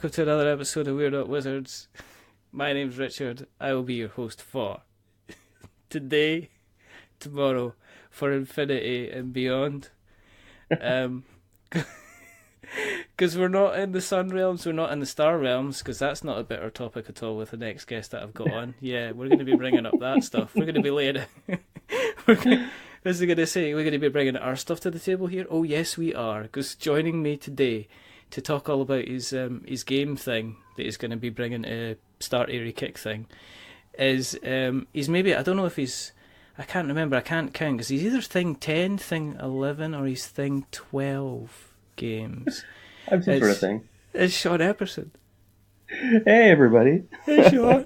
welcome to another episode of We're Not Wizards. My name's Richard. I will be your host for today, tomorrow, for infinity and beyond. Because we're not in the Sun realms, we're not in the Star realms, because that's not a bitter topic at all with the next guest that I've got on. Yeah, we're going to be bringing up that stuff. We're going to be laying it. As I'm going to say, we're going to be bringing our stuff to the table here. Oh yes, we are. Because joining me today to talk all about his game thing that he's going to be bringing to Start Airy Kick thing is he's maybe, I don't know if he's, I can't remember, I can't count, because he's either thing 10, thing 11, or he's thing 12 games. I'm some sort of thing. It's Sean Epperson. Hey, everybody. Hey, Sean.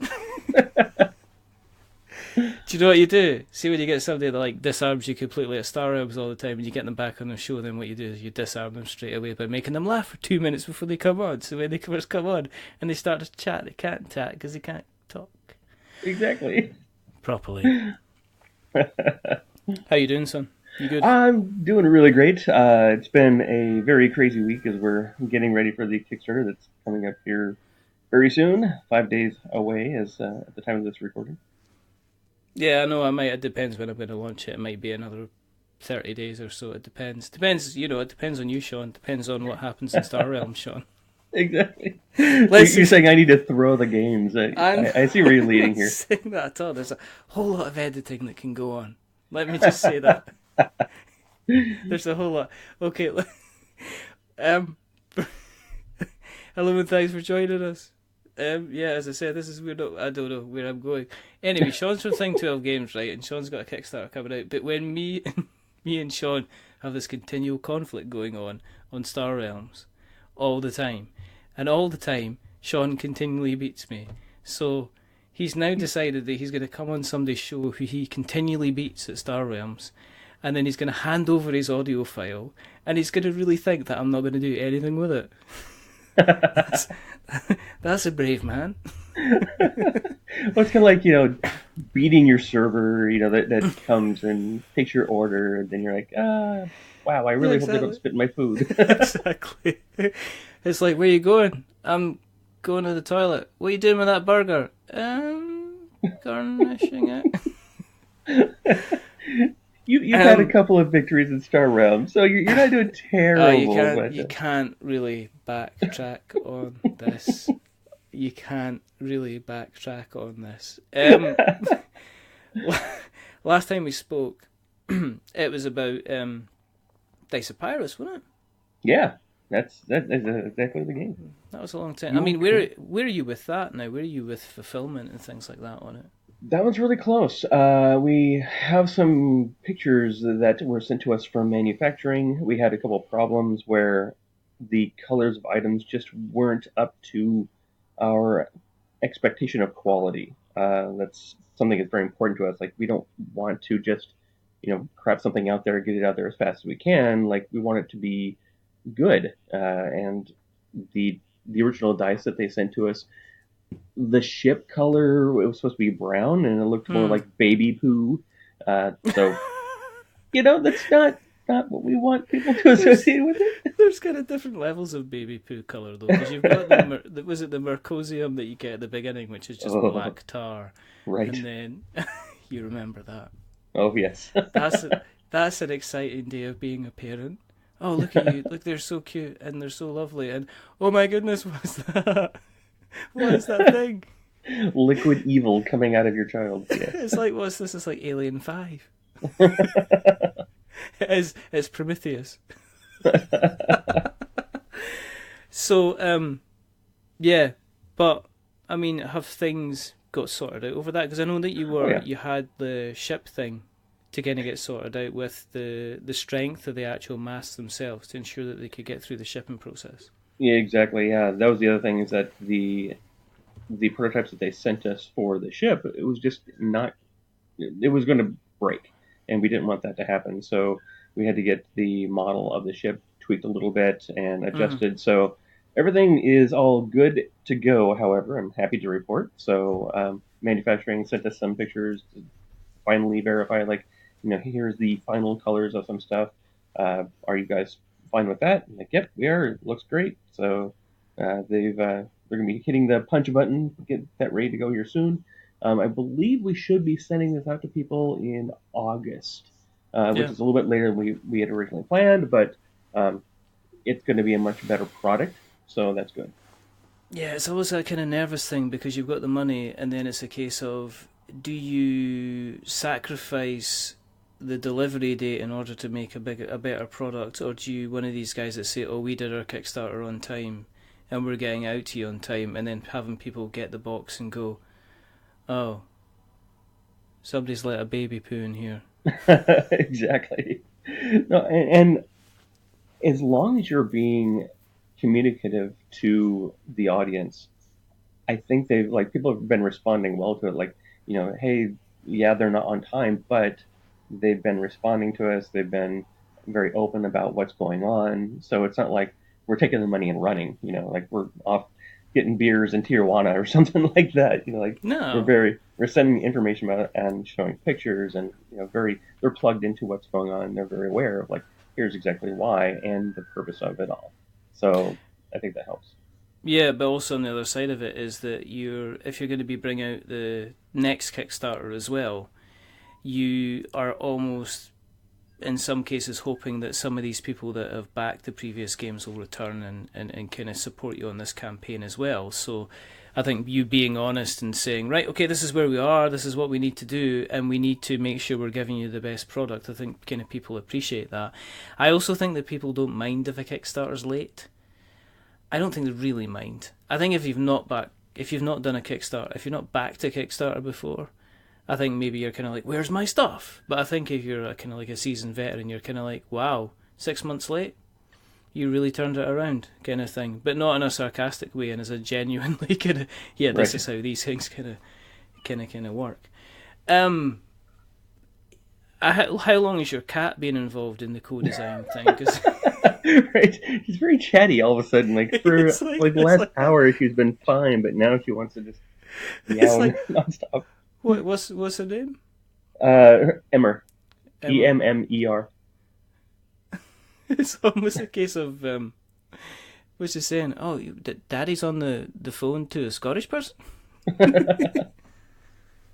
Do you know what you do? See, when you get somebody that like disarms you completely at Star Realms all the time and you get them back on the show, then what you do is you disarm them straight away by making them laugh for 2 minutes before they come on. So when they first come on and they start to chat, they can't chat because they can't talk Exactly. properly. How you doing, son? You good? I'm doing really great. It's been a very crazy week as we're getting ready for the Kickstarter that's coming up here very soon. 5 days away as at the time of this recording. Yeah, I know. It depends when I'm going to launch it. It might be another 30 days or so. It depends. It depends on you, Sean. Depends on what happens in Star Realms, Sean. Exactly. You're saying I need to throw the games. I see where you're leading here. Saying that at all. There's a whole lot of editing that can go on. Let me just say that. There's a whole lot. Okay. Hello and thanks for joining us. Yeah, as I said, I don't know where I'm going. Anyway, Sean's from Thing 12 Games, right? And Sean's got a Kickstarter coming out. But when me and Sean have this continual conflict going on Star Realms all the time, and all the time, Sean continually beats me. So he's now decided that he's going to come on somebody's show who he continually beats at Star Realms, and then he's going to hand over his audio file, and he's going to really think that I'm not going to do anything with it. That's a brave man. Well, it's kind of like, beating your server, that comes and takes your order, and then you're like, wow, I really hope they don't spit in my food. Exactly. It's like, where are you going? I'm going to the toilet. What are you doing with that burger? Garnishing it. You've had a couple of victories in Star Realms, so you're not doing terrible. You can't really backtrack on this. You can't really backtrack on this. Last time we spoke, it was about Dice of Pirates, wasn't it? Yeah, that's exactly the game. That was a long time. I mean, where are you with that now? Where are you with fulfillment and things like that on it? That one's really close. We have some pictures that were sent to us from manufacturing. We had a couple of problems where the colors of items just weren't up to our expectation of quality. That's something that's very important to us. Like, we don't want to just, crap something out there, get it out there as fast as we can. Like, we want it to be good. And the original dice that they sent to us, the ship color, it was supposed to be brown, and it looked more like baby poo. So, that's not what we want people to associate with it. There's kind of different levels of baby poo colour, though, because you've got was it the mercosium that you get at the beginning, which is just black tar, right? And then you remember that. Oh yes, that's an exciting day of being a parent. Oh, look at you! Look, they're so cute and they're so lovely, and oh my goodness, what's that? What is that thing? Liquid evil coming out of your child. Yes. It's like, what's this? It's like Alien 5. It's Prometheus. So, yeah, but I mean, have things got sorted out over that? Because I know that you had the ship thing to kind of get sorted out with the strength of the actual masks themselves to ensure that they could get through the shipping process. Yeah, exactly. Yeah, that was the other thing, is that the prototypes that they sent us for the ship, it was just not. It was going to break, and we didn't want that to happen. So we had to get the model of the ship tweaked a little bit and adjusted. So everything is all good to go. However, I'm happy to report. So manufacturing sent us some pictures to finally verify, like, here's the final colors of some stuff. Are you guys fine with that? I'm like, yep, we are. It looks great. So They're going to be hitting the punch button, get that ready to go here soon. I believe we should be sending this out to people in August, which Yeah. is a little bit later than we had originally planned, but um, it's going to be a much better product, so that's good. Yeah, it's always that kind of nervous thing because you've got the money, and then it's a case of do you sacrifice the delivery date in order to make a better product, or do you one of these guys that say, "Oh, we did our Kickstarter on time, and we're getting out to you on time," and then having people get the box and go, "Oh, somebody's let a baby poo in here." Exactly. No, and as long as you're being communicative to the audience, I think they've like people have been responding well to it. Like, hey, yeah, they're not on time, but they've been responding to us. They've been very open about what's going on. So it's not like we're taking the money and running. Like we're off getting beers in Tijuana or something like that. Like No. we're sending information about it and showing pictures and they're plugged into what's going on. They're very aware of like here's exactly why and the purpose of it all. So I think that helps. Yeah, but also on the other side of it is that if you're going to be bringing out the next Kickstarter as well, you are almost in some cases hoping that some of these people that have backed the previous games will return and kind of support you on this campaign as well. So I think you being honest and saying, right, okay, this is where we are, this is what we need to do, and we need to make sure we're giving you the best product. I think kind of people appreciate that. I also think that people don't mind if a Kickstarter's late. I don't think they really mind. I think if you've not done a Kickstarter, if you're not backed a Kickstarter before, I think maybe you're kind of like, where's my stuff? But I think if you're kind of like a seasoned veteran, you're kind of like, wow, 6 months late, you really turned it around, kind of thing. But not in a sarcastic way, and as a genuinely kind of, yeah, this Right. is how these things kind of work. Um, how long has your cat been involved in the co-design thing? Cause Right. She's very chatty all of a sudden. Like for it's like like the it's last like hour, she's been fine, but now she wants to just it's meow like nonstop. what's her name? Emmer. Emma. Emmer. It's almost a case of what's he saying? Oh, Daddy's on the phone to a Scottish person.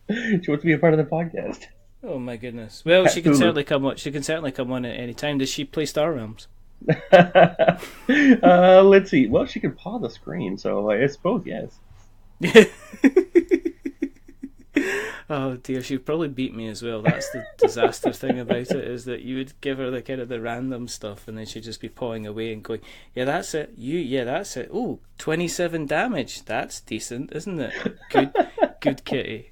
She wants to be a part of the podcast. Oh my goodness. Well, she can Cthulhu. certainly come on. She can certainly come on at any time. Does she play Star Realms? Let's see. Well, she can paw the screen, so I suppose yes. Oh dear, she'd probably beat me as well. That's the disaster thing about it is that you would give her the kind of the random stuff, and then she'd just be pawing away and going, "Yeah, that's it. Yeah, that's it. Oh, 27 damage. That's decent, isn't it? Good kitty."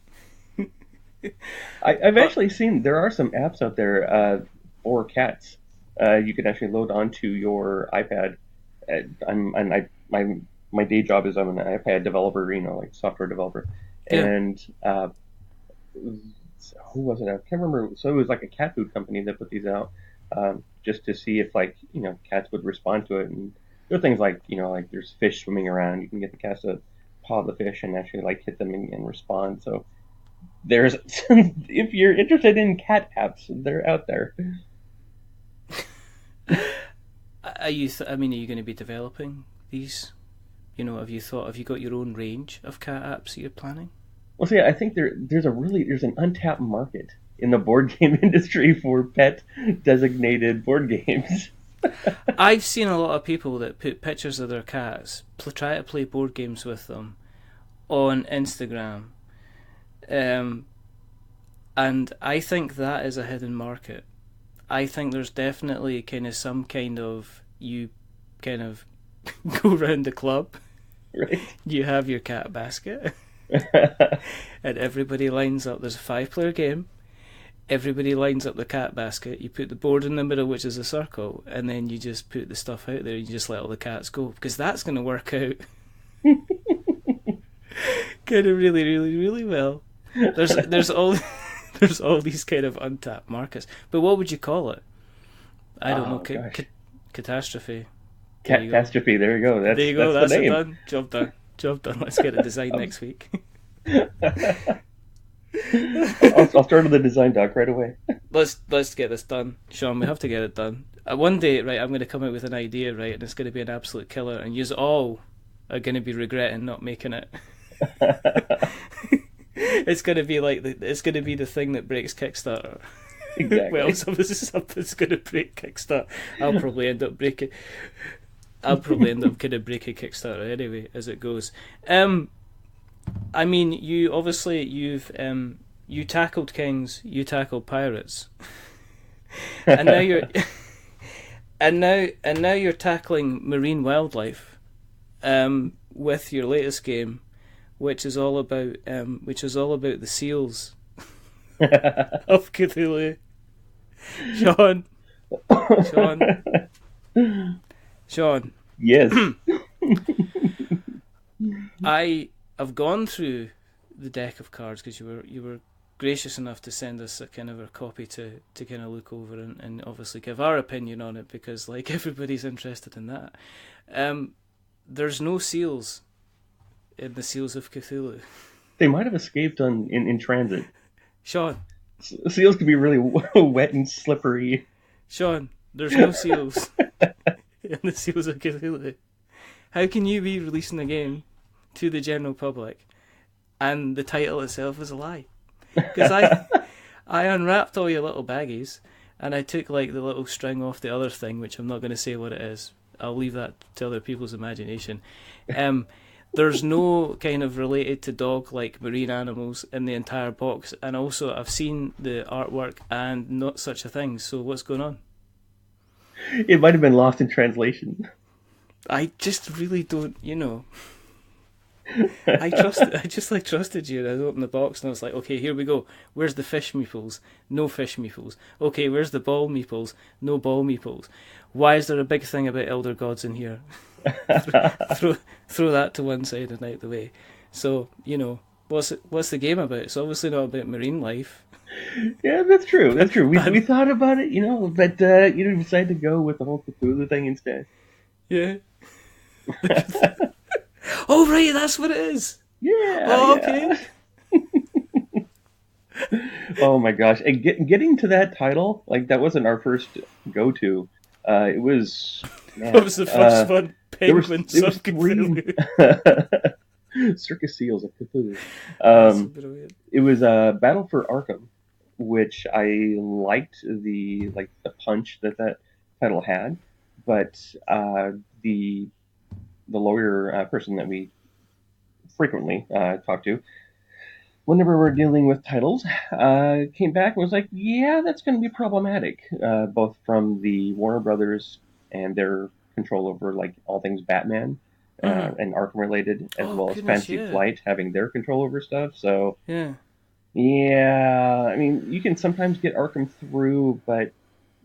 I've But actually seen there are some apps out there for cats. You can actually load onto your iPad. And my day job is I'm an iPad developer, like software developer, yeah, and who was it? I can't remember. So it was like a cat food company that put these out, just to see if like cats would respond to it. And there are things like like there's fish swimming around. You can get the cats to paw the fish and actually like hit them and respond. So there's if you're interested in cat apps, they're out there. are you? I mean, are you going to be developing these? Have you thought? Have you got your own range of cat apps that you're planning? Well, see, I think there's an untapped market in the board game industry for pet designated board games. I've seen a lot of people that put pictures of their cats, try to play board games with them on Instagram, um, and I think that is a hidden market. I think there's definitely kind of some kind of you kind of go round the club, Right? you have your cat basket, and everybody lines up. There's a 5-player game. Everybody lines up the cat basket. You put the board in the middle, which is a circle, and then you just put the stuff out there. And you just let all the cats go because that's going to work out kind of really, really, really well. There's all there's all these kind of untapped markets. But what would you call it? I don't know. Oh gosh, Catastrophe. There you go. catastrophe. There you go. There you go. That's That's the it. name. Done. Job done. Job done. Let's get it designed next week. I'll start on the design doc right away. Let's get this done, Sean. We have to get it done. One day, right? I'm going to come out with an idea, right, and it's going to be an absolute killer, and use all are going to be regretting not making it. It's going to be it's going to be the thing that breaks Kickstarter. Exactly. Well, something's going to break Kickstarter. I'll probably end up kind of breaking Kickstarter anyway as it goes. I mean, you tackled kings, you tackled pirates, and now you're now you're tackling marine wildlife, with your latest game, which is all about the seals of Cthulhu. Sean. Yes. I have gone through the deck of cards because you were gracious enough to send us a kind of a copy to kind of look over and obviously give our opinion on it, because like everybody's interested in that. There's no seals in the Seals of Cthulhu. They might have escaped in transit. Sean. Seals could be really wet and slippery. Sean, there's no seals in the Seals of Cthulhu. How can you be releasing a game to the general public and the title itself is a lie? Because I unwrapped all your little baggies and I took like the little string off the other thing, which I'm not going to say what it is. I'll leave that to other people's imagination. There's no kind of related to dog-like marine animals in the entire box, and also I've seen the artwork and not such a thing. So what's going on? It might have been lost in translation. I just really don't, I trusted you. I opened the box and I was like, okay, here we go. Where's the fish meeples? No fish meeples. Okay, where's the ball meeples? No ball meeples. Why is there a big thing about elder gods in here? throw that to one side and out the way. So, what's the game about? It's obviously not about marine life. Yeah, that's true. That's true. We thought about it, but decided to go with the whole Cthulhu thing instead. Yeah. Oh, right, that's what it is. Yeah. Oh, okay. Oh my gosh! And getting to that title, like that wasn't our first go-to. It was. Man, what was the first one? Penguins there was of Cthulhu. Circus Seals of Cthulhu. It was Battle for Arkham, which I liked the punch that title had, but the lawyer person that we frequently talk to, whenever we're dealing with titles, came back and was like, yeah, that's going to be problematic, both from the Warner Brothers and their control over like all things Batman and Arkham related, as well as Fantasy Flight having their control over stuff. So yeah, I mean, you can sometimes get Arkham through, but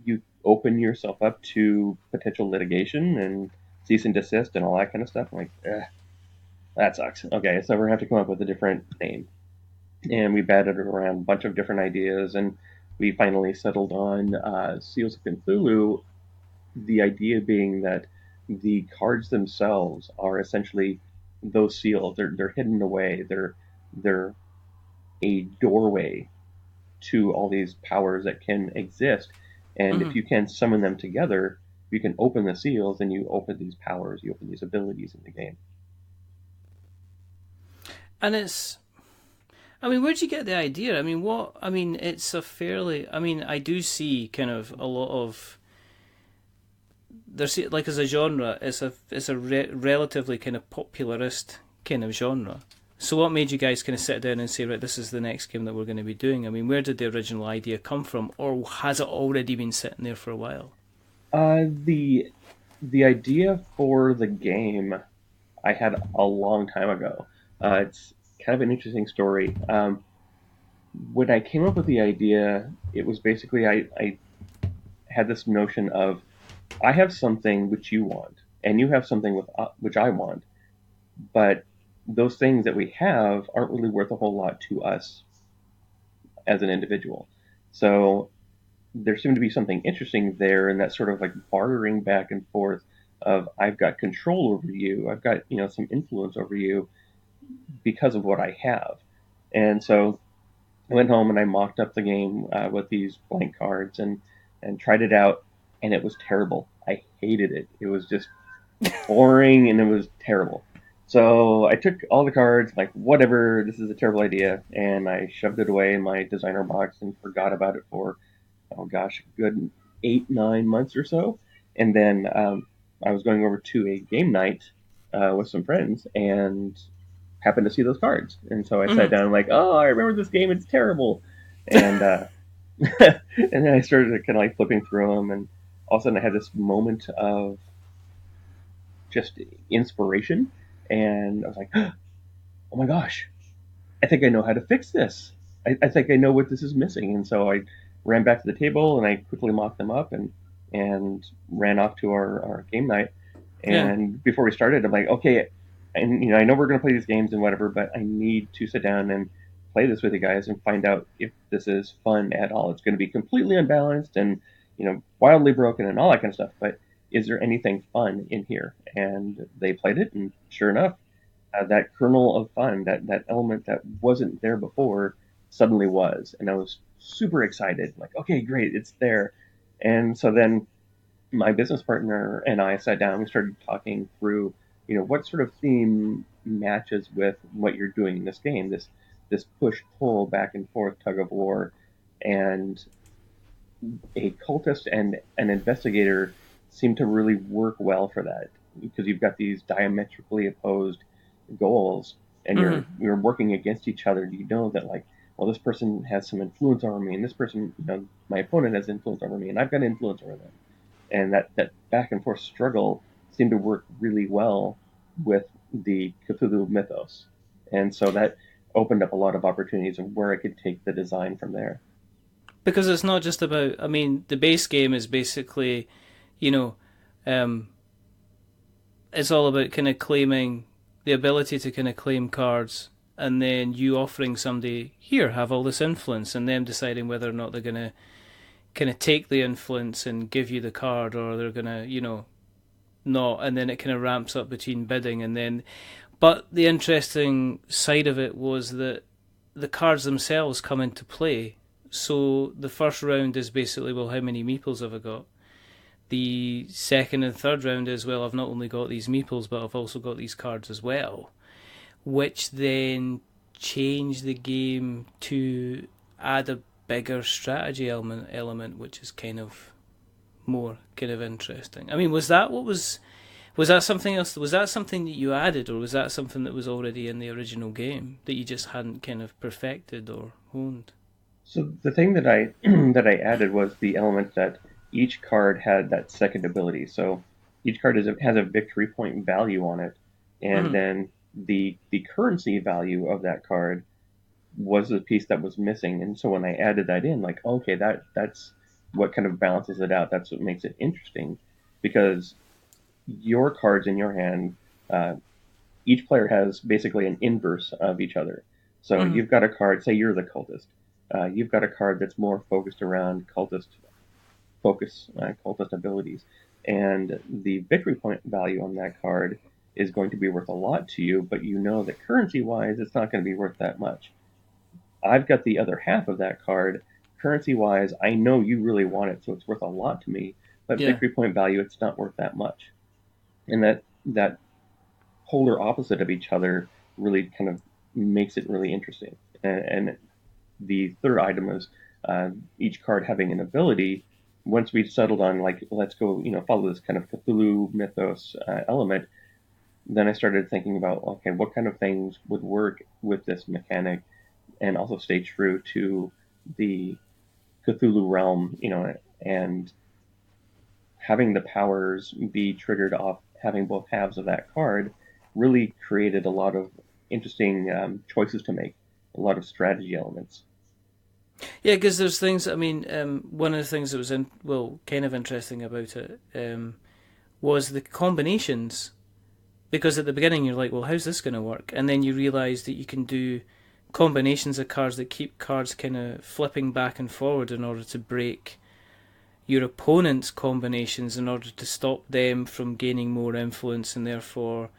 you open yourself up to potential litigation and cease and desist and all that kind of stuff. I'm like, that sucks. Okay, so we're going to have to come up with a different name. And we batted around a bunch of different ideas, and we finally settled on Seals of Cthulhu, the idea being that the cards themselves are essentially those seals. They're hidden away. They're a doorway to all these powers that can exist. And if you can summon them together, you can open the seals and you open these powers, you open these abilities in the game. And where'd you get the idea? It's a fairly, I do see kind of a lot of, there's like as a genre, it's a relatively kind of popularist kind of genre. So what made you guys kind of sit down and say, right, this is the next game that we're going to be doing? I mean, where did the original idea come from, or has it already been sitting there for a while? The idea for the game I had a long time ago. It's kind of an interesting story. When I came up with the idea, it was basically I had this notion of I have something which you want, and you have something which I want, but those things that we have aren't really worth a whole lot to us as an individual. So there seemed to be something interesting there in that sort of like bartering back and forth of I've got control over you, I've got some influence over you because of what I have. And so I went home and I mocked up the game with these blank cards and tried it out, and it was terrible. I hated it. It was just boring and it was terrible. So I took all the cards, like, whatever, this is a terrible idea, and I shoved it away in my designer box and forgot about it for, oh gosh, a good 8, 9 months or so. And then I was going over to a game night with some friends and happened to see those cards. And so I sat Mm-hmm. down, like, oh, I remember this game, it's terrible. And and then I started kind of like flipping through them, and all of a sudden I had this moment of just inspiration, and I was like, oh my gosh, I think I know how to fix this. I think I know what this is missing. And so I ran back to the table and I quickly mocked them up and ran off to our game night. Yeah. And before we started, I'm like, okay, and I know we're going to play these games and whatever, but I need to sit down and play this with you guys and find out if this is fun at all. It's going to be completely unbalanced and wildly broken and all that kind of stuff. But is there anything fun in here? And they played it, and sure enough, that kernel of fun, that element that wasn't there before, suddenly was, and I was super excited. Like, okay, great, it's there. And so then my business partner and I sat down. We started talking through, what sort of theme matches with what you're doing in this game. This push pull back and forth tug of war, and a cultist and an investigator seem to really work well for that because you've got these diametrically opposed goals and Mm-hmm. you're working against each other. You know that, like, well, this person has some influence over me, and this person, my opponent has influence over me, and I've got influence over them. And that back and forth struggle seemed to work really well with the Cthulhu mythos, and so that opened up a lot of opportunities of where I could take the design from there. Because it's not just about. I mean, the base game is basically, you know, um, it's all about kind of claiming the ability to kind of claim cards, and then you offering somebody here have all this influence, and them deciding whether or not they're gonna kind of take the influence and give you the card, or they're gonna, not, and then it kind of ramps up between bidding, and then. But the interesting side of it was that the cards themselves come into play. So the first round is basically, well, how many meeples have I got? The second and third round is, well, I've not only got these meeples, but I've also got these cards as well, which then change the game to add a bigger strategy element, which is kind of more kind of interesting. I mean, was that something else? Was that something that you added, or was that something that was already in the original game that you just hadn't kind of perfected or honed? So the thing that I that I added was the element that each card had that second ability. So each card has a victory point value on it, and Mm-hmm. then the currency value of that card was the piece that was missing. And so when I added that in, like, okay, that's what kind of balances it out. That's what makes it interesting, because your cards in your hand, uh, each player has basically an inverse of each other. So Mm-hmm. you've got a card. Say you're the cultist. You've got a card that's more focused around cultist abilities, and the victory point value on that card is going to be worth a lot to you. But you know that currency wise, it's not going to be worth that much. I've got the other half of that card. Currency wise, I know you really want it, so it's worth a lot to me. But Yeah. victory point value, it's not worth that much. And that polar opposite of each other really kind of makes it really interesting. And the third item is each card having an ability. Once we've settled on, like, let's go, follow this kind of Cthulhu mythos element, then I started thinking about, okay, what kind of things would work with this mechanic and also stay true to the Cthulhu realm, and having the powers be triggered off having both halves of that card really created a lot of interesting choices to make, a lot of strategy elements. Yeah, because there's things. I mean, one of the things that was kind of interesting about it was the combinations. Because at the beginning you're like, well, how's this going to work? And then you realise that you can do combinations of cards that keep cards kind of flipping back and forward in order to break your opponent's combinations in order to stop them from gaining more influence and therefore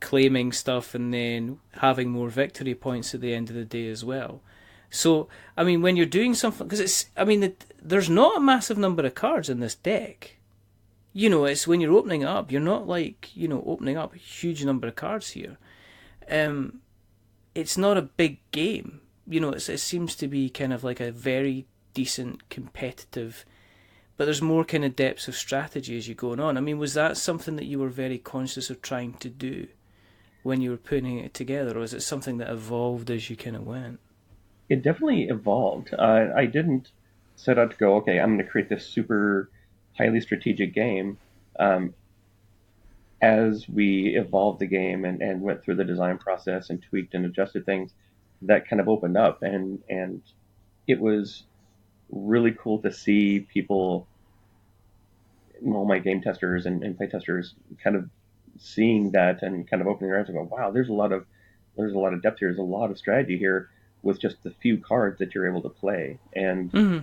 claiming stuff and then having more victory points at the end of the day as well. So, I mean, when you're doing something, because there's not a massive number of cards in this deck. it's when you're opening up, you're not like, opening up a huge number of cards here. Um, it's not a big game. It seems to be kind of like a very decent competitive, but there's more kind of depths of strategy as you're going on. I mean, was that something that you were very conscious of trying to do when you were putting it together, or is it something that evolved as you kind of went? It definitely evolved. I didn't set out to go, okay, I'm going to create this super highly strategic game. Um, as we evolved the game and went through the design process and tweaked and adjusted things, that kind of opened up, and it was really cool to see people, all my game testers and play testers, kind of seeing that and kind of opening their eyes and go, wow, there's a lot of depth here, there's a lot of strategy here with just the few cards that you're able to play, and Mm-hmm.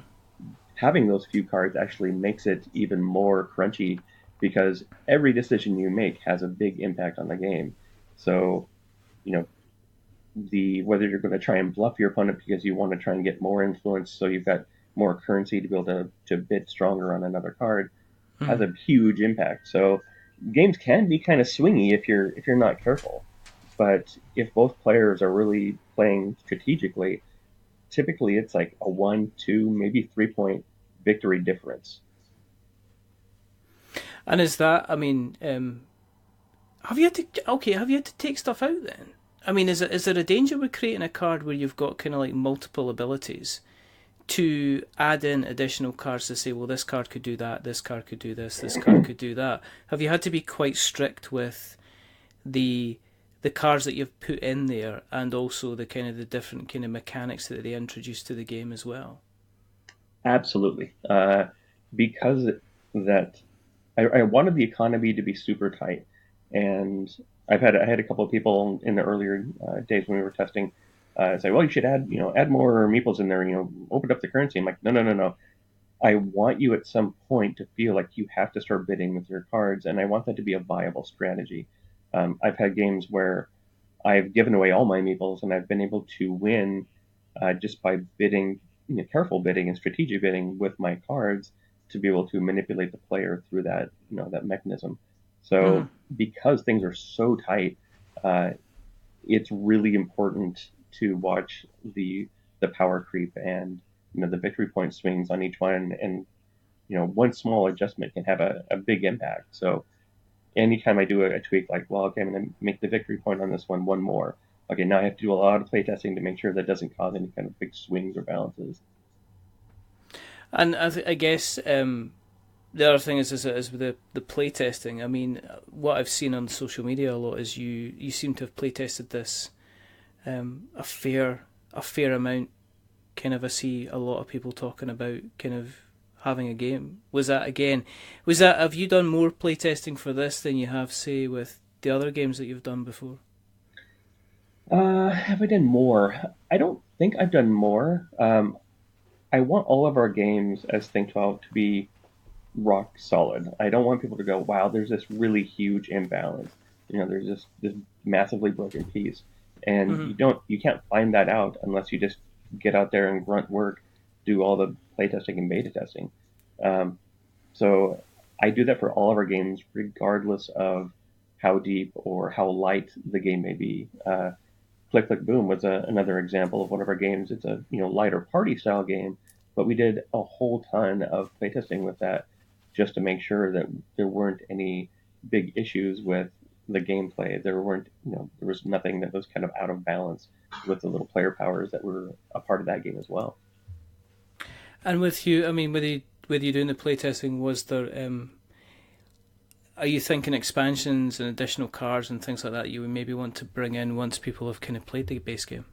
having those few cards actually makes it even more crunchy because every decision you make has a big impact on the game. So, you know, the whether you're going to try and bluff your opponent because you want to try and get more influence, so you've got more currency to be able to bid stronger on another card, has Mm-hmm. a huge impact. So games can be kind of swingy if you're not careful. But if both players are really playing strategically, typically it's like a 1, 2, maybe 3 point victory difference. And is that? I mean, have you had to take stuff out then? I mean, is there a danger with creating a card where you've got kind of like multiple abilities to add in additional cards to say, well, this card could do that, this card could do this card could do that? Have you had to be quite strict with the the cards that you've put in there, and also the kind of the different kind of mechanics that they introduce to the game as well? Absolutely. Because that I wanted the economy to be super tight, and I had a couple of people in the earlier days when we were testing say, well, you should add more meeples in there, open up the currency. I'm like, no, no, no, no. I want you at some point to feel like you have to start bidding with your cards, and I want that to be a viable strategy. I've had games where I've given away all my meeples, and I've been able to win just by bidding, careful bidding and strategic bidding with my cards to be able to manipulate the player through that mechanism. Mm-hmm. So because things are so tight, uh, it's really important to watch the power creep and the victory point swings on each one, and one small adjustment can have a big impact. So anytime I do a tweak, like, well, okay, I'm going to make the victory point on this one more. Okay, now I have to do a lot of playtesting to make sure that doesn't cause any kind of big swings or balances. And I guess the other thing is with the play testing. I mean, what I've seen on social media a lot is you seem to have play tested this a fair amount. Kind of, I see a lot of people talking about kind of having a game. Have you done more play testing for this than you have, say, with the other games that you've done before? Have I done more? I don't think I've done more. I want all of our games as Think 12 to be rock solid. I don't want people to go, wow, there's this really huge imbalance. There's this massively broken piece, and Mm-hmm. you can't find that out unless you just get out there and grunt work, do all the playtesting and beta testing. Um, so I do that for all of our games, regardless of how deep or how light the game may be. Click Click Boom was another example of one of our games. It's a lighter party style game, but we did a whole ton of playtesting with that just to make sure that there weren't any big issues with the gameplay. There was nothing that was kind of out of balance with the little player powers that were a part of that game as well. And with you, I mean, with you doing the playtesting, was there? Are you thinking expansions and additional cards and things like that you would maybe want to bring in once people have kind of played the base game?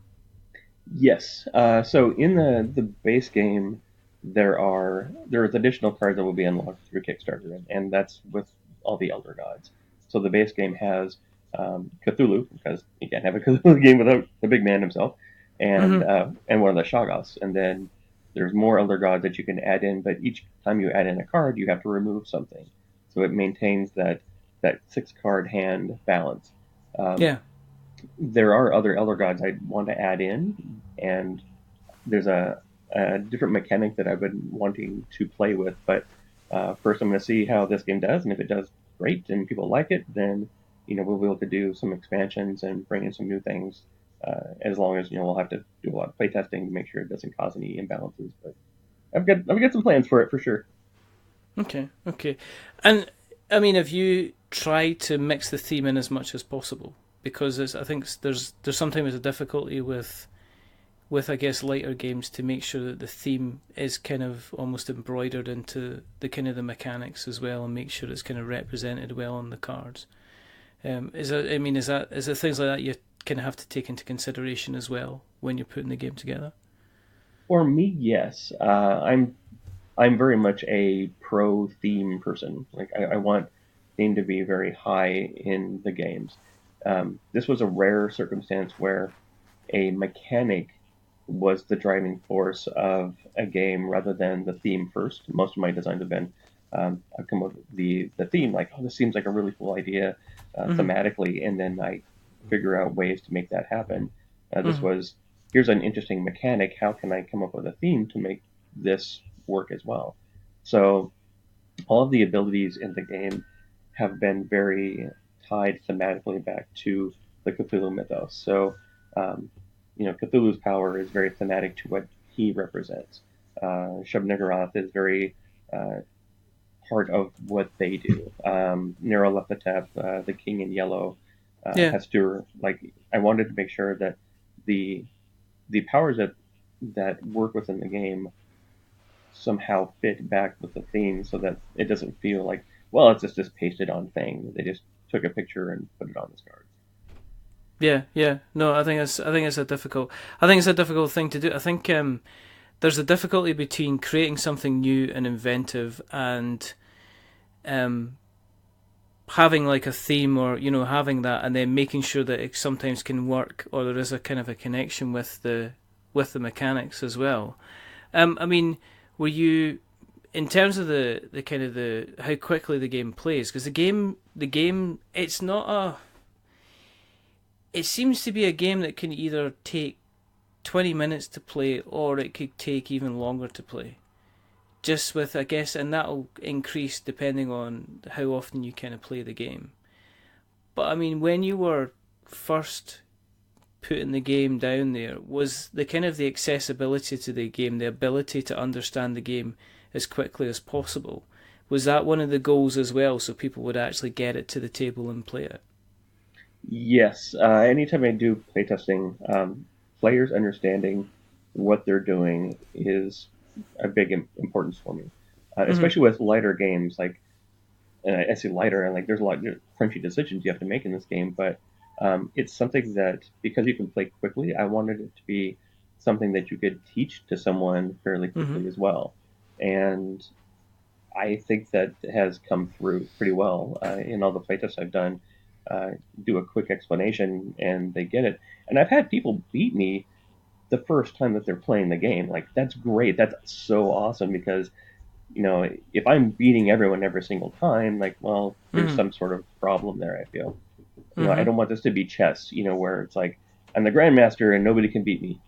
Yes. So in the base game, there's additional cards that will be unlocked through Kickstarter, and that's with all the Elder Gods. So the base game has Cthulhu, because you can't have a Cthulhu game without the big man himself, and Mm-hmm. and one of the Shoggoths. And then there's more Elder Gods that you can add in, but each time you add in a card, you have to remove something. So it maintains that 6 card hand balance. Um, Yeah. there are other Elder Gods I want to add in, and there's a different mechanic that I've been wanting to play with, but First, I'm going to see how this game does, and if it does great and people like it, then we'll be able to do some expansions and bring in some new things. As long as we'll have to do a lot of playtesting to make sure it doesn't cause any imbalances. But I've got some plans for it for sure. Okay, okay. And I mean, have you tried to mix the theme in as much as possible? Because I think there's sometimes a difficulty with I guess lighter games to make sure that the theme is kind of almost embroidered into the kind of the mechanics as well, and make sure it's kind of represented well on the cards. Is that I mean is it things like that you kind of have to take into consideration as well when you're putting the game together? For me, yes. I'm very much a pro theme person. Like I want theme to be very high in the games. This was a rare circumstance where a mechanic was the driving force of a game rather than the theme first. Most of my designs have been I've come up with the theme like, oh, this seems like a really cool idea Mm-hmm. thematically, and then I figure out ways to make that happen. This Mm-hmm. was here's an interesting mechanic. How can I come up with a theme to make this work as well? So all of the abilities in the game have been very tied thematically back to the Cthulhu mythos. So, um, Cthulhu's power is very thematic to what he represents. Shub-Niggurath is very uh, part of what they do. Nyarlathotep, the King in Yellow, Yeah. Hastur. Like, I wanted to make sure that the the powers that work within the game somehow fit back with the theme so that it doesn't feel like, well, it's just this pasted on thing. They just took a picture and put it on this card. Yeah, yeah. No, I think it's a difficult. I think it's a difficult thing to do. I think there's a difficulty between creating something new and inventive and um, having like a theme or having that and then making sure that it sometimes can work or there is a kind of a connection with the mechanics as well. I mean, were you in terms of the kind of the how quickly the game plays because the game it's not a it seems to be a game that can either take 20 minutes to play or it could take even longer to play. Just with, I guess, and that'll increase depending on how often you kind of play the game. But I mean, when you were first putting the game down there, was the kind of the accessibility to the game, the ability to understand the game as quickly as possible, was that one of the goals as well, so people would actually get it to the table and play it? Yes, anytime I do playtesting, players understanding what they're doing is a big importance for me, Mm-hmm. especially with lighter games. Like, and I say lighter, and like there's a lot of crunchy decisions you have to make in this game, but it's something that because you can play quickly, I wanted it to be something that you could teach to someone fairly Mm-hmm. quickly as well, and I think that has come through pretty well in all the playtests I've done. Uh, do a quick explanation and they get it. And I've had people beat me the first time that they're playing the game. Like that's great. That's so awesome because if I'm beating everyone every single time, like well, there's Mm-hmm. some sort of problem there. I feel I Mm-hmm. don't want this to be chess. Where it's like I'm the grandmaster and nobody can beat me.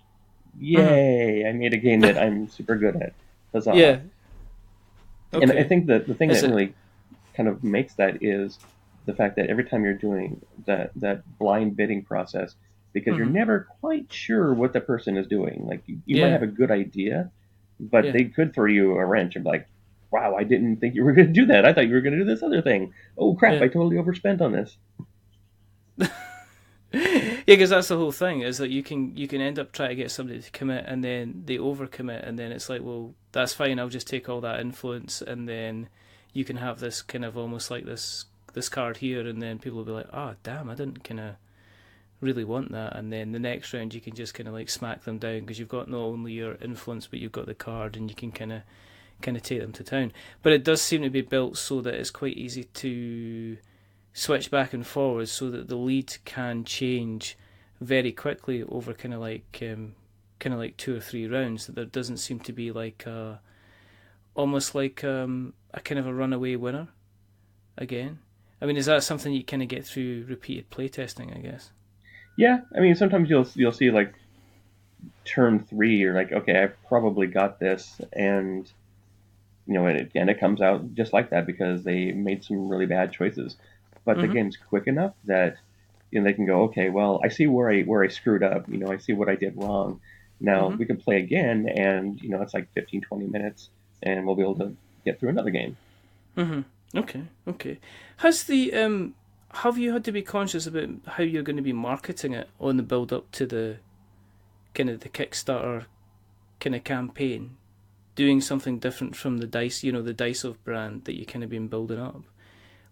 Mm-hmm. Yay! I made a game that I'm super good at. Huzzah! Yeah. And I Okay. think that the thing Is that it? really kind of makes that is the fact that every time you're doing that blind bidding process, because you're Mm-hmm. never quite sure what the person is doing. Like you might Yeah. have a good idea, but Yeah. they could throw you a wrench and be like, "Wow, I didn't think you were going to do that. I thought you were going to do this other thing. Oh crap, Yeah. I totally overspent on this." Yeah, because that's the whole thing is that you can end up trying to get somebody to commit and then they overcommit and then it's like, well, that's fine. I'll just take all that influence and then you can have this kind of almost like this card here and then people will be like, oh damn, I didn't kind of really want that, and then the next round you can just kind of like smack them down because you've got not only your influence but you've got the card and you can kind of take them to town. But it does seem to be built so that it's quite easy to switch back and forwards so that the lead can change very quickly over kind of like 2 or 3 rounds. That there doesn't seem to be like almost like a kind of a runaway winner again. I mean, is that something you kind of get through repeated playtesting? I guess. Yeah, I mean sometimes you'll see like turn three, you're like, okay, I probably got this, and and it comes out just like that because they made some really bad choices. But the Mm-hmm. game's quick enough that they can go, okay, well, I see where I screwed up. I see what I did wrong. Now Mm-hmm. we can play again, and it's like 15, 20 minutes, and we'll be able to get through another game. Mm-hmm. Okay. Okay. Has the have you had to be conscious about how you're going to be marketing it on the build up to the kind of the Kickstarter kind of campaign? Doing something different from the dice, the dice of brand that you kind of been building up.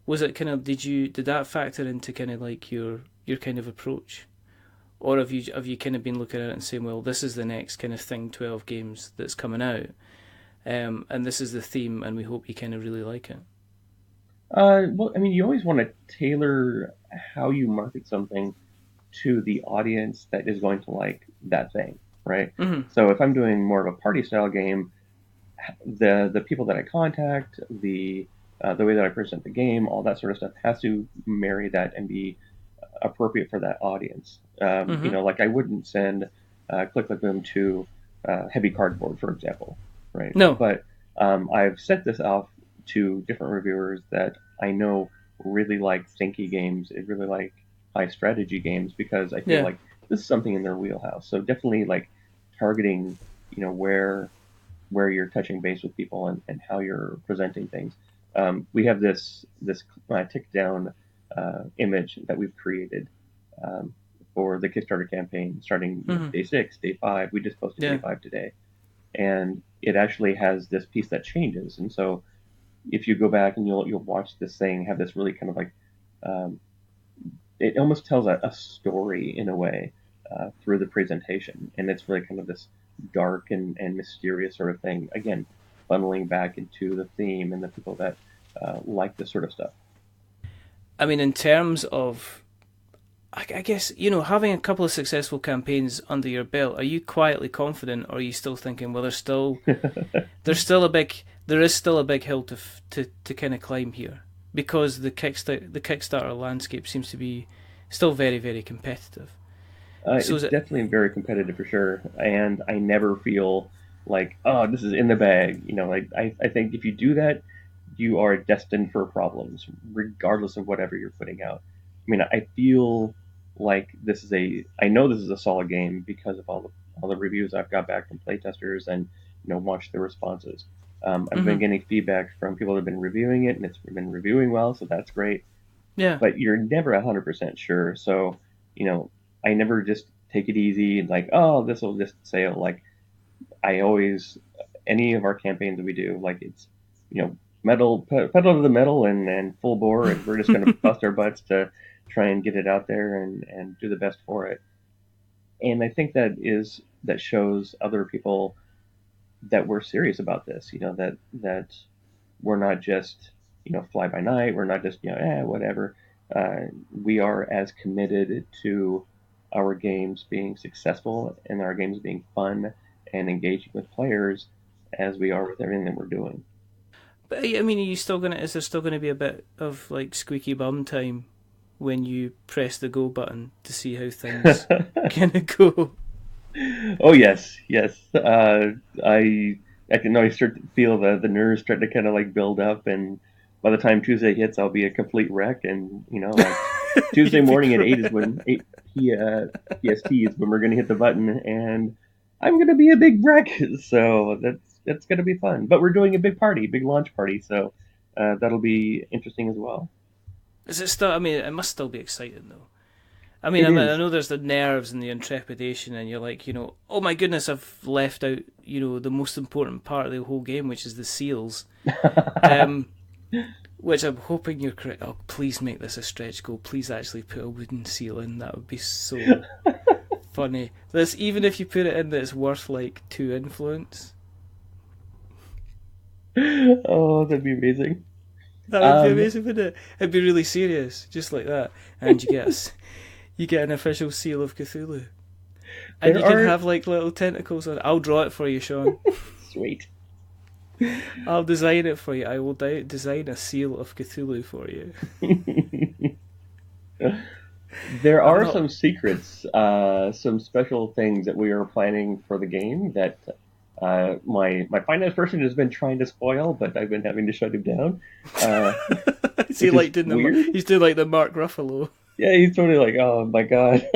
Was it kind of did that factor into kind of like your kind of approach, or have you kind of been looking at it and saying, well, this is the next kind of thing, 12 games that's coming out, and this is the theme, and we hope you kind of really like it. Well, I mean, you always want to tailor how you market something to the audience that is going to like that thing, right? Mhm. So if I'm doing more of a party style game, the people that I contact, the way that I present the game, all that sort of stuff has to marry that and be appropriate for that audience. Mhm. Like I wouldn't send Click Click Boom to Heavy Cardboard, for example, right? No. But I've sent this off to different reviewers that I know really like thinky games, and really like high strategy games because I feel Yeah. like this is something in their wheelhouse. So definitely like targeting, where you're touching base with people and how you're presenting things. We have this tick down image that we've created um, for the Kickstarter campaign, starting Mhm. day 6, day 5. We just posted day Yeah. 5 today, and it actually has this piece that changes. And so if you go back and you'll watch this thing have this really kind of like um, it almost tells a story in a way through the presentation, and it's really kind of this dark and mysterious sort of thing. Again, funneling back into the theme and the people that like this sort of stuff. I mean, in terms of, I guess having a couple of successful campaigns under your belt, are you quietly confident, or are you still thinking, well, there is still a big hill to kind of climb here, because the Kickstarter landscape seems to be still very, very competitive. So It's is it? definitely very competitive for sure, and I never feel like, oh, this is in the bag. Like I think if you do that, you are destined for problems, regardless of whatever you're putting out. I mean, I feel like I know this is a solid game because of all the reviews I've got back from playtesters and watched the responses. I've been Mm-hmm. getting feedback from people that have been reviewing it, and it's been reviewing well, so that's great. Yeah. But you're never 100% sure. So, you know, I never just take it easy and like, oh, this will just sail. Like, I always, any of our campaigns that we do, like it's, pedal to the metal and full bore, and we're just going to bust our butts to try and get it out there and do the best for it. And I think that shows other people that we're serious about this. That we're not just fly by night. We're not just whatever. We are as committed to our games being successful and our games being fun and engaging with players as we are with everything that we're doing. But I mean, are you still gonna? Is there still gonna be a bit of like squeaky bum time when you press the go button to see how things kind of go? Oh yes, yes. I can always start to feel the nerves start to kind of like build up, and by the time Tuesday hits, I'll be a complete wreck. And like Tuesday You'd be morning at crying. 8 PST is when we're going to hit the button, and I'm going to be a big wreck. So that's going to be fun. But we're doing a big party, big launch party, so that'll be interesting as well. Is it still? I mean, it must still be exciting though. I mean, It I is. know there's the nerves and the intrepidation, and you're like, oh my goodness, I've left out, the most important part of the whole game, which is the seals. Um, which I'm hoping you're correct. Oh, please make this a stretch goal. Please actually put a wooden seal in. That would be so funny. This, even if you put it in that it's worth like 2 influence, Oh, that'd be amazing. that would be Um, amazing, wouldn't it? It'd be really serious, just like that. And you get an official seal of Cthulhu, and there you can are have like little tentacles on it. I'll draw it for you, Sean. sweet. I'll design it for you. I will design a seal of Cthulhu for you. There I'm are not. some secrets, some special things that we are planning for the game that My finance person has been trying to spoil, but I've been having to shut him down, Is he which is like doing weird. he's doing like the Mark Ruffalo. Yeah, he's totally like, oh my god,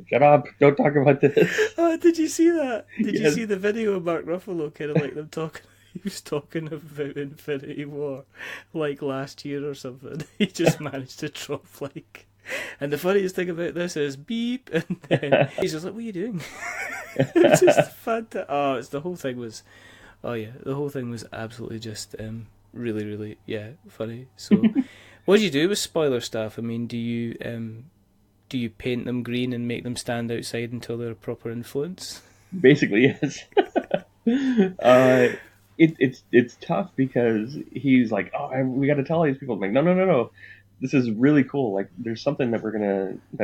shut up! Don't talk about this. Oh, did you see that? Did you Yes, see the video of Mark Ruffalo kind of like them talking? He was talking about Infinity War like last year or something. He just managed to drop like. And the funniest thing about this is beep, and then he's just like, "What are you doing?" It's just fantastic. Oh, it's the whole thing was. Oh yeah, the whole thing was absolutely just really, really, yeah, funny. So, what do you do with spoiler stuff? I mean, do you paint them green and make them stand outside until they're a proper influence? basically yes. uh, it's tough because he's like, oh, we got to tell all these people. I'm like, no, no, no, no. This is really cool. Like, there's something that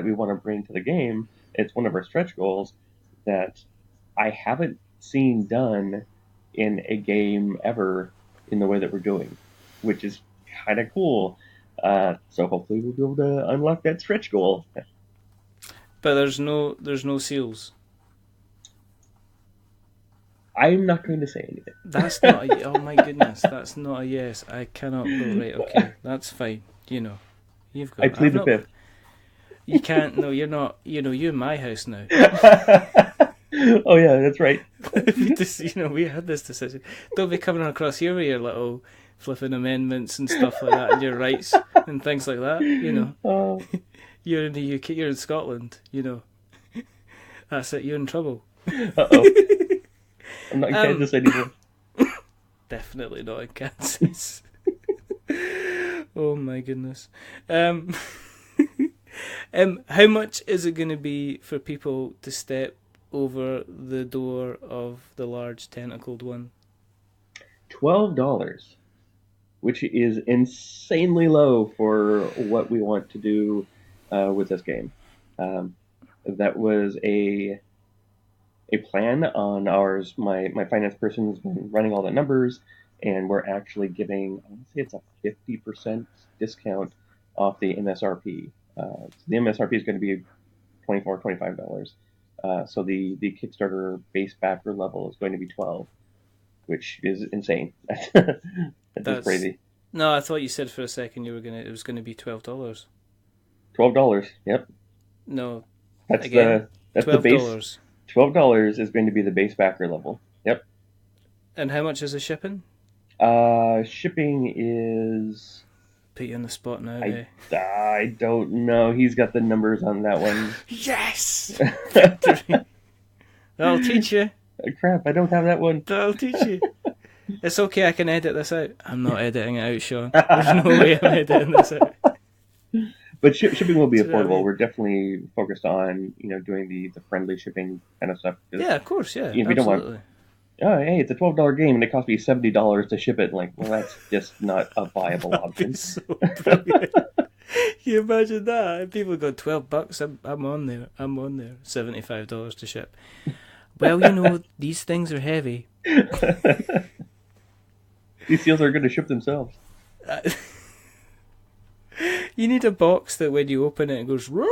we want to bring to the game. It's one of our stretch goals that I haven't seen done in a game ever in the way that we're doing, which is kind of cool. So hopefully we'll be able to unlock that stretch goal. But there's no seals. I'm not going to say anything. That's not a, oh my goodness, that's not a yes. I cannot go right. Okay, that's fine. You know, you've I got. plead I've the not. fifth. You can't. No, you're not. You know, you're in my house now. Oh yeah, that's right. We had this decision. Don't be coming across here with your little flipping amendments and stuff like that, and your rights and things like that. Uh, You're in the UK. You're in Scotland. That's it. You're in trouble. oh, I'm not in Um, Kansas anymore. Definitely not in Kansas. Oh my goodness. Um, how much is it going to be for people to step over the door of the large tentacled one? $12, which is insanely low for what we want to do with this game. Um, that was a plan on ours. My finance person's been running all the numbers, and we're actually giving, I want to say it's a 50% discount off the MSRP. So the MSRP is going to be $25. So the Kickstarter base backer level is going to be 12, which is insane. That's just That's crazy. no. I thought you said for a second it was gonna be $12. $12. Yep, No, that's again, the twelve base. dollars. $12 is going to be the base backer level. Yep. And how much is the shipping? Shipping is Put you on the spot now, I eh? I don't know. He's got the numbers on that one. Yes, victory. That'll teach you. Crap, I don't have that one. That'll teach you. It's okay. I can edit this out. I'm not editing it out, Sean. There's no way I'm editing this out. But shipping will be Do you know what I affordable. mean? We're definitely focused on doing the friendly shipping kind of stuff. Yeah, of course. Yeah, We don't want, absolutely. oh hey, it's a $12 game and it costs me $70 to ship it. Like, well, that's just not a viable option. It's so brilliant. Can you imagine that? If people go $12, I'm on there. I'm on there. $75 to ship. Well, these things are heavy. These seals are going to ship themselves. You need a box that when you open it, it goes. Roar,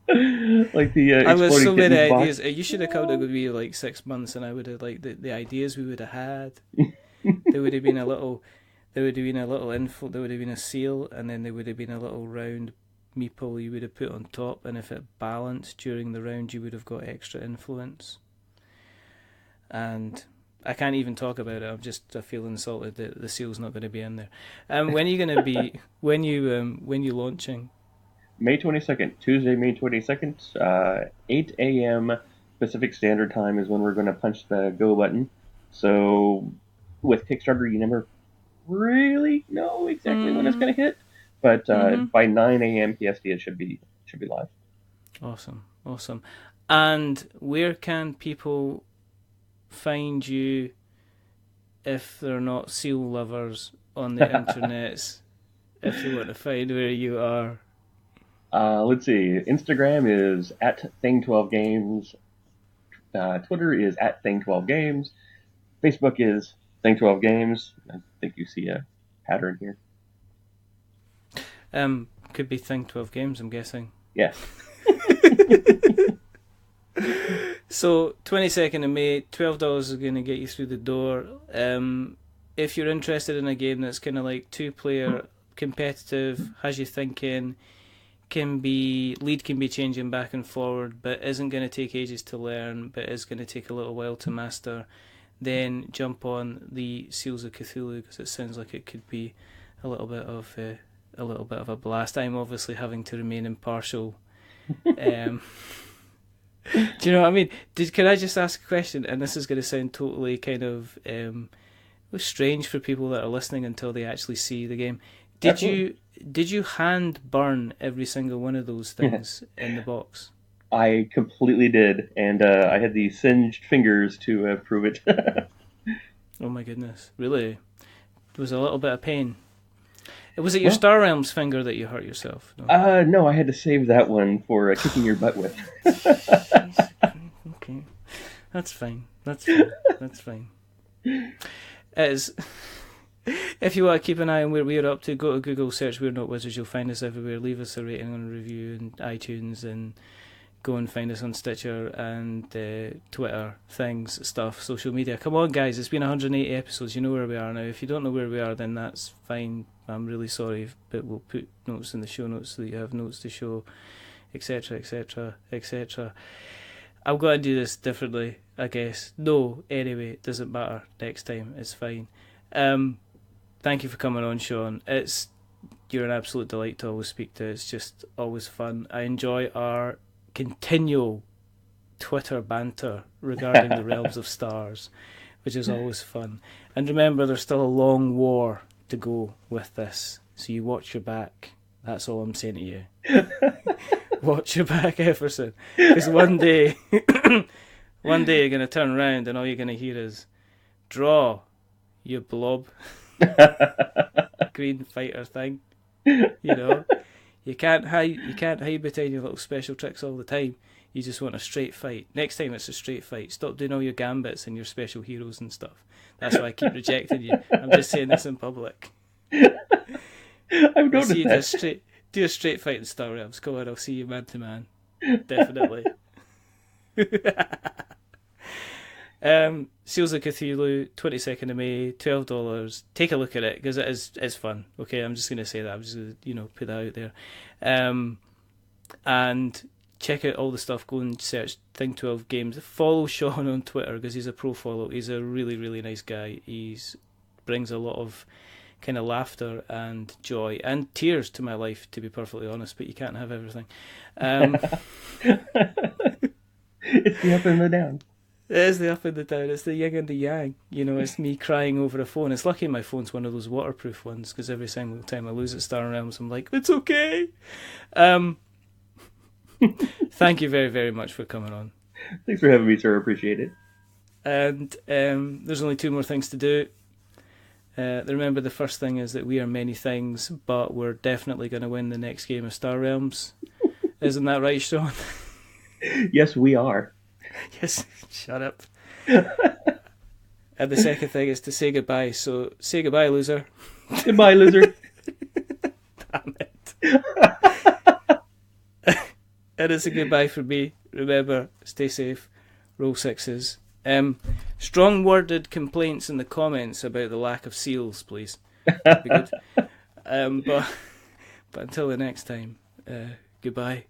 Like the I was so exploding many kittens box. ideas. You should have come to me like 6 months, and I would have like the ideas we would have had. There would have been a little. There would have been a little info. There would have been a seal, and then there would have been a little round meeple you would have put on top. And if it balanced during the round, you would have got extra influence. And I can't even talk about it. I feel insulted that the seal's not going to be in there. When are you going to be? When you launching? May 22nd, Tuesday, May 22nd, 8 a.m. Pacific Standard Time is when we're going to punch the go button. So with Kickstarter, you never really know exactly when it's going to hit, but by 9 a.m. PST, it should be live. Awesome. And where can people find you if they're not seal lovers on the internets? If they want to find where you are. Let's see. Instagram is at Thing12Games. Twitter is at Thing12Games. Facebook is Thing12Games. I think you see a pattern here. Could be Thing 12 Games, I'm guessing. Yes. So 22nd of May, $12 is going to get you through the door. If you're interested in a game that's kind of like two-player, competitive, has you thinking, can be changing back and forward, but isn't going to take ages to learn, but is going to take a little while to master, then jump on the Seals of Cthulhu, because it sounds like it could be a little bit of a blast. I'm obviously having to remain impartial. Do you know what I mean? Can I just ask a question? And this is going to sound totally kind of strange for people that are listening until they actually see the game. Did you hand burn every single one of those things in the box? I completely did, and I had the singed fingers to prove it. Oh my goodness, really? There was a little bit of pain. Was it your Star Realms finger that you hurt yourself? No, no, I had to save that one for kicking your butt with. Okay, that's fine. That's fine. That's fine. If you want to keep an eye on where we're up to, go to Google, search We're Not Wizards. You'll find us everywhere. Leave us a rating and a review in iTunes, and go and find us on Stitcher and Twitter, things, stuff, social media. Come on, guys, it's been 180 episodes. You know where we are now. If you don't know where we are, then that's fine. I'm really sorry, but we'll put notes in the show notes so that you have notes to show, etc., etc., etc. I'm going to do this differently, I guess. No, anyway, it doesn't matter. Next time, it's fine. Thank you for coming on, Sean. You're an absolute delight to always speak to. It's just always fun. I enjoy our continual Twitter banter regarding the realms of stars, which is always fun. And remember, there's still a long war to go with this, so you watch your back. That's all I'm saying to you. Watch your back, Epperson, because one day you're going to turn around and all you're going to hear is, draw, you blob. Green fighter thing, you know. You can't hide behind your little special tricks all the time. You just want a straight fight. Next time it's a straight fight. Stop doing all your gambits and your special heroes and stuff. That's why I keep rejecting you. I'm just saying this in public. I've noticed that. Do a straight fight in Star Realms. Come on, I'll see you man to man. Definitely. Seals of Cthulhu, 22nd of May, $12. Take a look at it, because it's fun. Okay, I'm just going to say that. I'm just going to put that out there. And check out all the stuff. Go and search Thing 12 Games. Follow Sean on Twitter, because he's a pro follow. He's a really, really nice guy. He brings a lot of kind of laughter and joy and tears to my life, to be perfectly honest, but you can't have everything. It's the up and the down. It is the up and the down. It's the yin and the yang. It's me crying over a phone. It's lucky my phone's one of those waterproof ones, because every single time I lose at Star Realms, I'm like, it's okay. Thank you very, very much for coming on. Thanks for having me, sir. Appreciate it. And there's only two more things to do. Remember, the first thing is that we are many things, but we're definitely going to win the next game of Star Realms. Isn't that right, Sean? Yes, we are. Yes, shut up. And the second thing is to say goodbye. So say goodbye, loser. Goodbye, loser. Damn it. And it's a goodbye from me. Remember, stay safe, roll sixes. Strong-worded complaints in the comments about the lack of seals, please. That'd be good. But until the next time, goodbye.